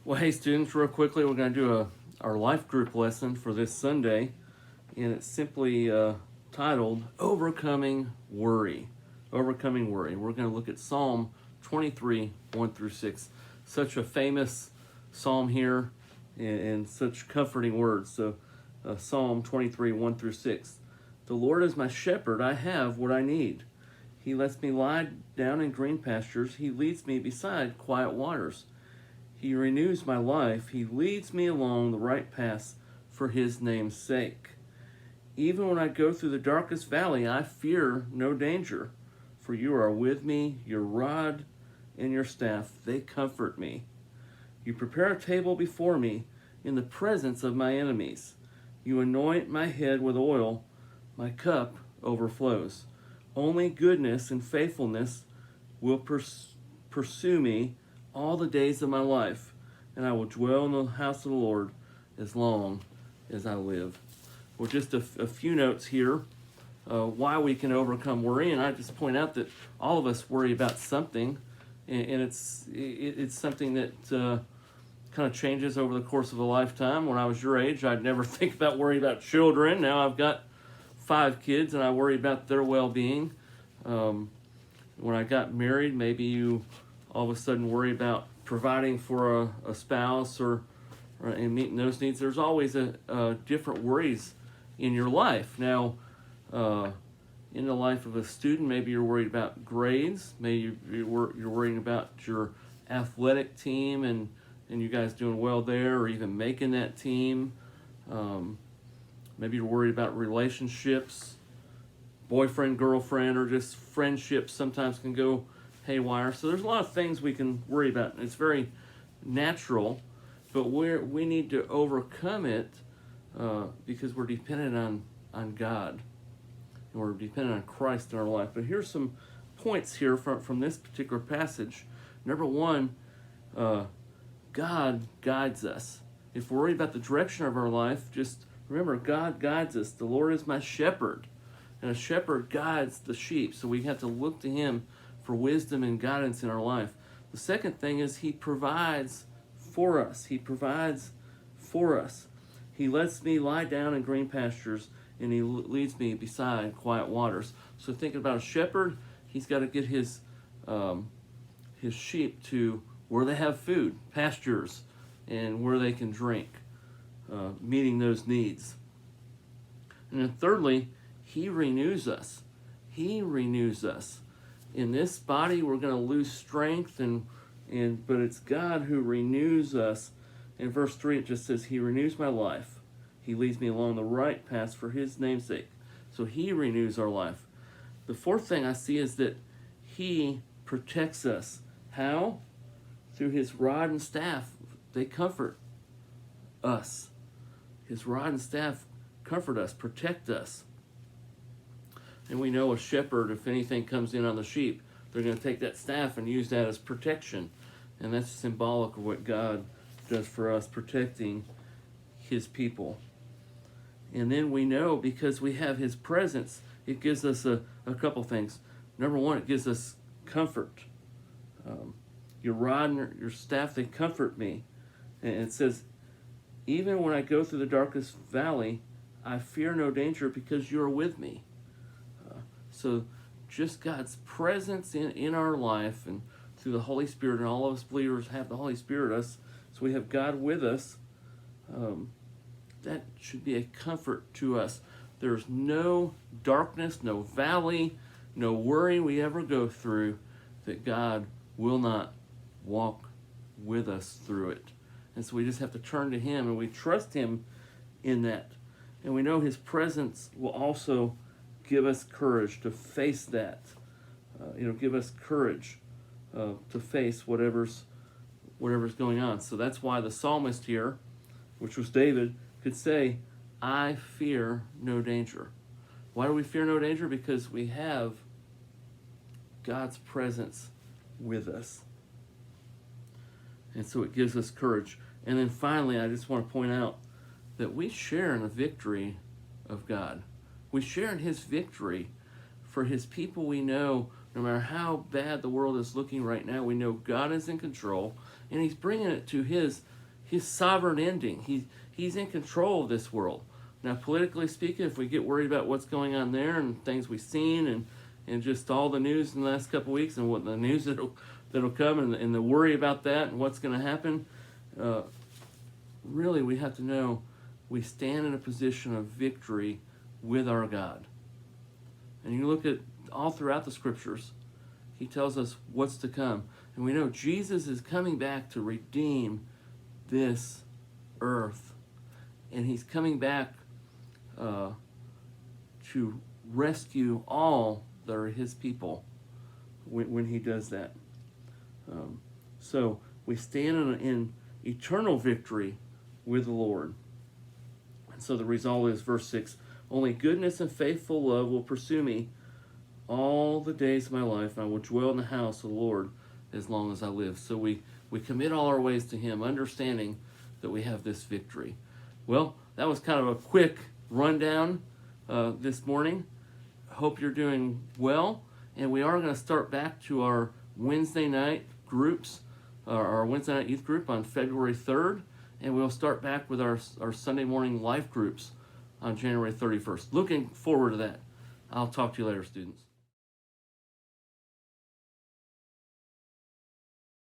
Well, hey students, real quickly, we're going to do our life group lesson for this Sunday, and it's simply titled Overcoming Worry. Overcoming Worry. We're going to look at Psalm 23, 1 through 6. Such a famous psalm here and such comforting words. So, Psalm 23, 1 through 6. The Lord is my shepherd, I have what I need. He lets me lie down in green pastures. He leads me beside quiet waters. He renews my life. He leads me along the right paths for his name's sake. Even when I go through the darkest valley, I fear no danger, for you are with me. Your rod and your staff, they comfort me. You prepare a table before me in the presence of my enemies. You anoint my head with oil. My cup overflows. Only goodness and faithfulness will pursue me all the days of my life, and I will dwell in the house of the Lord as long as I live. Well, just a few notes here, why we can overcome worry, and I just point out that all of us worry about something, and it's something that kind of changes over the course of a lifetime. When I was your age, I'd never think about worrying about children. Now I've got 5 kids, and I worry about their well-being. When I got married, maybe you all of a sudden worry about providing for a spouse and meeting those needs. There's always a different worries in your life. Now, in the life of a student, maybe you're worried about grades. Maybe you're worrying about your athletic team and you guys doing well there, or even making that team. Maybe you're worried about relationships, boyfriend, girlfriend, or just friendships sometimes can go haywire. So there's a lot of things we can worry about. It's very natural, but we need to overcome it because we're dependent on God. And we're dependent on Christ in our life. But here's some points here from this particular passage. Number one, God guides us. If we're worried about the direction of our life, just remember, God guides us. The Lord is my shepherd. And a shepherd guides the sheep. So we have to look to him for wisdom and guidance in our life. The second thing is he provides for us. He provides for us. He lets me lie down in green pastures, and he leads me beside quiet waters. So thinking about a shepherd, he's got to get his sheep to where they have food, pastures, and where they can drink, meeting those needs. And then thirdly, he renews us. He renews us. In this body, we're going to lose strength, but it's God who renews us. In verse 3, it just says, he renews my life. He leads me along the right path for his name's sake. So he renews our life. The fourth thing I see is that he protects us. How? Through his rod and staff. They comfort us. His rod and staff comfort us, protect us. And we know a shepherd, if anything comes in on the sheep, they're going to take that staff and use that as protection. And that's symbolic of what God does for us, protecting his people. And then we know, because we have his presence, it gives us a couple things. Number one, it gives us comfort. Your rod and your staff, they comfort me. And it says, even when I go through the darkest valley, I fear no danger because you are with me. So just God's presence in our life and through the Holy Spirit, and all of us believers have the Holy Spirit us, so we have God with us. That should be a comfort to us. There's no darkness, no valley, no worry we ever go through that God will not walk with us through it. And so we just have to turn to him, and we trust him in that. And we know his presence will also give us courage to face that. Give us courage to face whatever's going on. So that's why the psalmist here, which was David, could say, I fear no danger. Why do we fear no danger? Because we have God's presence with us. And so it gives us courage. And then finally, I just want to point out that we share in the victory of God. We share in his victory for his people. We know no matter how bad the world is looking right now, we know God is in control, and he's bringing it to his his sovereign ending. He's in control of this world. Now, politically speaking, if we get worried about what's going on there and things we've seen and just all the news in the last couple of weeks and what the news that'll come and the worry about that and what's going to happen, really we have to know we stand in a position of victory with our God. And you look at all throughout the scriptures, he tells us what's to come. And we know Jesus is coming back to redeem this earth. And he's coming back to rescue all that are his people when he does that. So we stand in eternal victory with the Lord. And so the result is verse 6, only goodness and faithful love will pursue me all the days of my life. I will dwell in the house of the Lord as long as I live. So we commit all our ways to him, understanding that we have this victory. Well, that was kind of a quick rundown this morning. Hope you're doing well. And we are going to start back to our Wednesday night groups, our Wednesday night youth group on February 3rd. And we'll start back with our Sunday morning life groups on January 31st. Looking forward to that. I'll talk to you later, students.